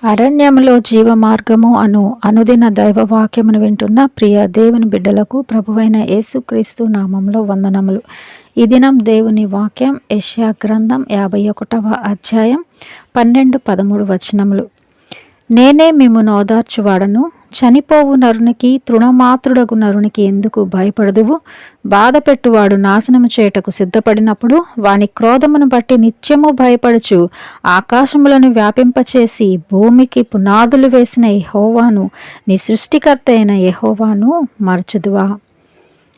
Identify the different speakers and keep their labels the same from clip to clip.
Speaker 1: అరణ్యములో జీవ మార్గము అను అనుదిన దైవ వాక్యమును వింటున్న ప్రియ దేవుని బిడ్డలకు ప్రభువైన యేసుక్రీస్తు నామంలో వందనములు. ఈ దినం దేవుని వాక్యం యెషయా గ్రంథం 51వ అధ్యాయం 12-13 వచనములు. నేనే మిమ్మును ఓదార్చువాడను, చనిపోవు నరునికి తృణమాత్రుడగు నరునికి ఎందుకు భయపడదువు? బాధపెట్టువాడు నాశనము చేయుటకు సిద్ధపడినప్పుడు వాని క్రోధమును బట్టి నిత్యము భయపడుచు ఆకాశములను వ్యాపింపచేసి భూమికి పునాదులు వేసిన యెహోవాను, నీ సృష్టికర్త అయిన యెహోవాను మరచుదువా?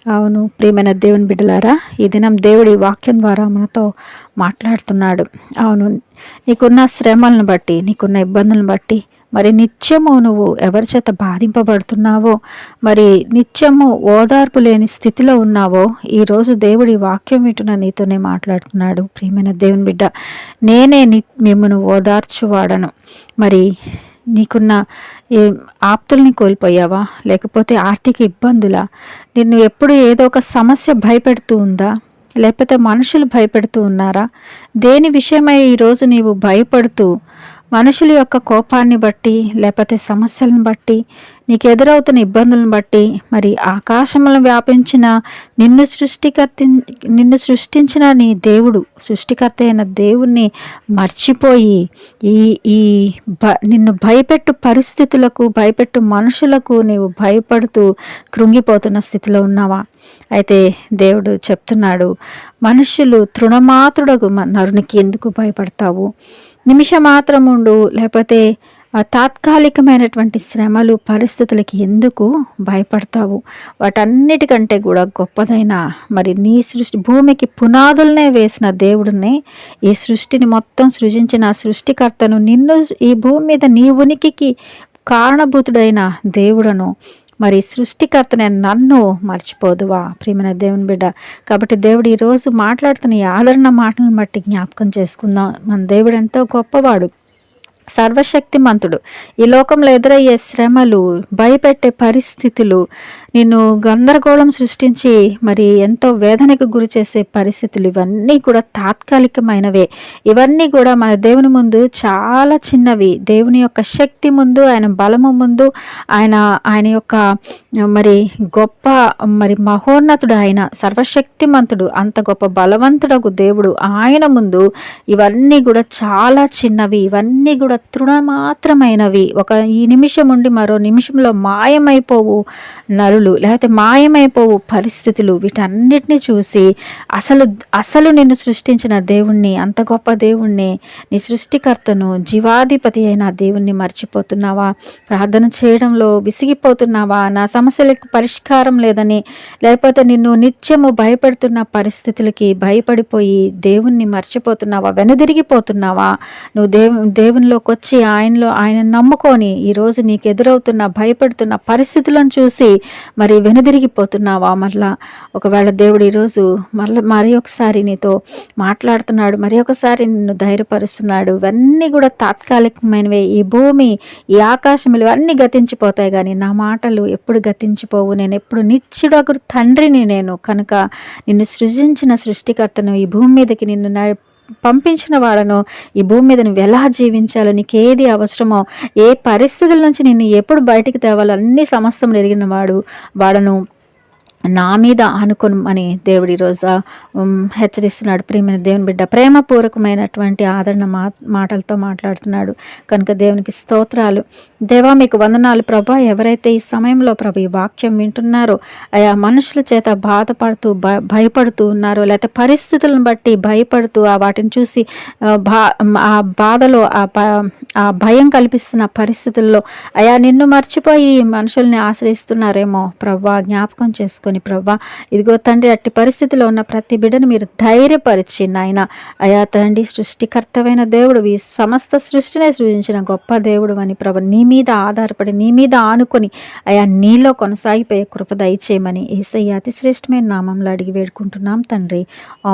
Speaker 1: అవును ప్రియమైన దేవుని బిడ్డలారా, ఈ దినం దేవుడి వాక్యం ద్వారా మనతో మాట్లాడుతున్నాడు. అవును, నీకున్న శ్రమలను బట్టి, నీకున్న ఇబ్బందులను బట్టి, మరి నిత్యము నువ్వు ఎవరి చేత బాధింపబడుతున్నావో, మరి నిత్యము ఓదార్పు లేని స్థితిలో ఉన్నావో, ఈరోజు దేవుడి వాక్యం వింటున్న నీతోనే మాట్లాడుతున్నాడు. ప్రియమైన దేవుని బిడ్డ, నేనే మిమ్మును ఓదార్చువాడను. మరి నీకున్న ఆప్తుల్ని కోల్పోయావా? లేకపోతే ఆర్థిక ఇబ్బందులా? నిన్ను ఎప్పుడు ఏదో ఒక సమస్య భయపెడుతూ ఉందా? లేకపోతే మనుషులు భయపెడుతూ ఉన్నారా? దేని విషయమై ఈరోజు నీవు భయపడుతూ మనుషుల యొక్క కోపాన్ని బట్టి, లేకపోతే సమస్యలను బట్టి, నీకు ఎదురవుతున్న ఇబ్బందులను బట్టి, మరి ఆకాశములను వ్యాపించిన నిన్ను సృష్టించిన నీ దేవుడు, సృష్టికర్త అయిన దేవుణ్ణి మర్చిపోయి నిన్ను భయపెట్టు పరిస్థితులకు, భయపెట్టు మనుషులకు నీవు భయపడుతూ కృంగిపోతున్న స్థితిలో ఉన్నావా? అయితే దేవుడు చెప్తున్నాడు, మనుషులు తృణమాత్రుడగు నరునికి ఎందుకు భయపడతావు? నిమిషమాత్రముండు, లేకపోతే తాత్కాలికమైనటువంటి శ్రమలు, పరిస్థితులకి ఎందుకు భయపడతావు? వాటన్నిటికంటే కూడా గొప్పదైన మరి నీ భూమికి పునాదులనే వేసిన దేవుడిని, ఈ సృష్టిని మొత్తం సృజించిన సృష్టికర్తను, నిన్ను ఈ భూమి మీద నీ ఉనికికి కారణభూతుడైన దేవుడను, మరి సృష్టికర్తనే నన్ను మర్చిపోదువా? ప్రియమైన దేవుని బిడ్డ, కాబట్టి దేవుడు ఈరోజు మాట్లాడుతున్న ఈ ఆదరణ మాటలను బట్టి జ్ఞాపకం చేసుకుందాం. మన దేవుడు ఎంతో గొప్పవాడు, సర్వశక్తిమంతుడు. ఈ లోకంలో ఎదురయ్యే శ్రమలు, భయపెట్టే పరిస్థితులు, నిన్ను గందరగోళం సృష్టించి మరి ఎంతో వేదనకు గురి చేసే పరిస్థితులు, ఇవన్నీ కూడా తాత్కాలికమైనవే. ఇవన్నీ కూడా మన దేవుని ముందు చాలా చిన్నవి. దేవుని యొక్క శక్తి ముందు, ఆయన బలము ముందు, ఆయన యొక్క మరి గొప్ప మరి మహోన్నతుడు, ఆయన సర్వశక్తిమంతుడు, అంత గొప్ప బలవంతుడకు దేవుడు, ఆయన ముందు ఇవన్నీ కూడా చాలా చిన్నవి. ఇవన్నీ కూడా తృణమాత్రమైనవి. ఈ నిమిషం ఉండి మరో నిమిషంలో మాయమైపోవు నరులు, లేకపోతే మాయమైపోవు పరిస్థితులు. వీటన్నిటిని చూసి అసలు నిన్ను సృష్టించిన దేవుణ్ణి, అంత గొప్ప దేవుణ్ణి, నీ సృష్టికర్తను, జీవాధిపతి అయిన దేవుణ్ణి మర్చిపోతున్నావా? ప్రార్థన చేయడంలో విసిగిపోతున్నావా? నా సమస్యలకు పరిష్కారం లేదని, లేకపోతే నిన్ను నిత్యము భయపెడుతున్న పరిస్థితులకి భయపడిపోయి దేవుణ్ణి మర్చిపోతున్నావా? వెనుదిరిగిపోతున్నావా? నువ్వు దేవునిలోకి వచ్చి ఆయన నమ్ముకొని ఈరోజు నీకు ఎదురవుతున్న భయపెడుతున్న పరిస్థితులను చూసి మరి వెనుదిరిగిపోతున్నావా? మరలా ఒకవేళ దేవుడు ఈరోజు మరి ఒకసారి నీతో మాట్లాడుతున్నాడు, మరి ఒకసారి నిన్ను ధైర్యపరుస్తున్నాడు. ఇవన్నీ కూడా తాత్కాలికమైనవే. ఈ భూమి, ఈ ఆకాశములు ఇవన్నీ గతించిపోతాయి, కానీ నా మాటలు ఎప్పుడు గతించిపోవు. నేను ఎప్పుడు నిత్యుడగు తండ్రిని నేను కనుక, నిన్ను సృజించిన సృష్టికర్తను, ఈ భూమి మీదకి నిన్ను పంపించిన వాడను, ఈ భూమి మీద నువ్వు ఎలా జీవించాలో, నీకు ఏది అవసరమో, ఏ పరిస్థితుల నుంచి నిన్ను ఎప్పుడు బయటికి తేవాలో అన్ని సమస్తం ఎరిగిన వాడను నా మీద ఆనుకొనమని దేవుడు ఈరోజు హెచ్చరిస్తున్నాడు. ప్రియమైన దేవుని బిడ్డ, ప్రేమపూర్వకమైనటువంటి ఆదరణ మాటలతో మాట్లాడుతున్నాడు కనుక దేవునికి స్తోత్రాలు. దేవా మీకు వందనాలు ప్రభా. ఎవరైతే ఈ సమయంలో ప్రభు ఈ వాక్యం వింటున్నారో, ఆయా మనుషుల చేత బాధపడుతూ భయపడుతూ ఉన్నారో, లేకపోతే పరిస్థితులను బట్టి భయపడుతూ వాటిని చూసి ఆ బాధలో, ఆ భయం కల్పిస్తున్న పరిస్థితుల్లో అయా నిన్ను మర్చిపోయి మనుషుల్ని ఆశ్రయిస్తున్నారేమో ప్రభా, జ్ఞాపకం చేసుకొని ప్రవ్వా, ఇదిగో తండ్రి, అట్టి పరిస్థితిలో ఉన్న ప్రతి బిడ్డను మీరు ధైర్యపరిచి నాయన, అయా తండ్రి, సృష్టికర్తమైన దేవుడు, ఈ సమస్త సృష్టినే సృజించిన గొప్ప దేవుడు అని ప్రభు, నీ మీద ఆధారపడి, నీ మీద ఆనుకొని అయా నీలో కొనసాగిపోయే కృప దయచేయమని యేసయ్య అతి శ్రేష్టమైన నామంలో అడిగి వేడుకుంటున్నాం తండ్రి.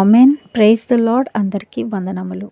Speaker 1: ఆమెన్. Praise the lord. అందరికీ వందనములు.